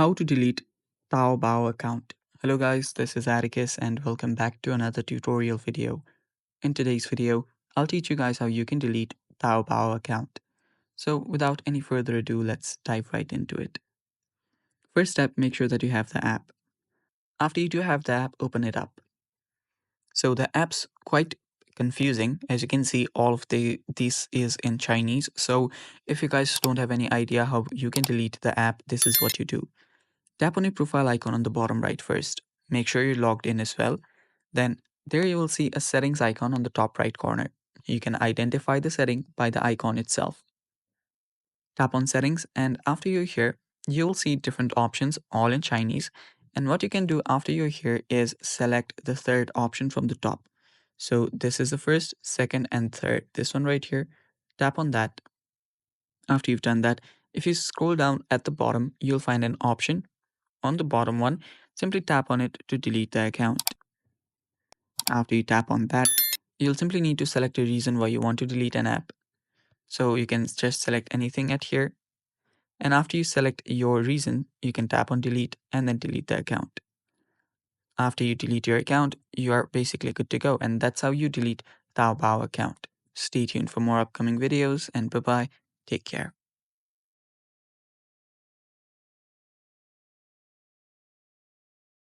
How to delete Taobao account. Hello guys, this is Atticus and welcome back to another tutorial video. In today's video, I'll teach you guys how you can delete Taobao account. So without any further ado, let's dive right into it. First step, make sure that you have the app. After you do have the app, open it up. So the app's quite confusing. As you can see, all of this is in Chinese. So if you guys don't have any idea how you can delete the app, this is what you do. Tap on your profile icon on the bottom right first. Make sure you're logged in as well. Then there you will see a settings icon on the top right corner. You can identify the setting by the icon itself. Tap on settings and after you're here, you'll see different options all in Chinese. And what you can do after you're here is select the third option from the top. So this is the first, second, and third. This one right here. Tap on that. After you've done that, if you scroll down at the bottom, you'll find an option on the bottom one, simply tap on it to delete the account. After you tap on that, you'll simply need to select a reason why you want to delete an app. So you can just select anything at here. And after you select your reason, you can tap on delete and then delete the account. After you delete your account, you are basically good to go. And that's how you delete Taobao account. Stay tuned for more upcoming videos and bye bye. Take care.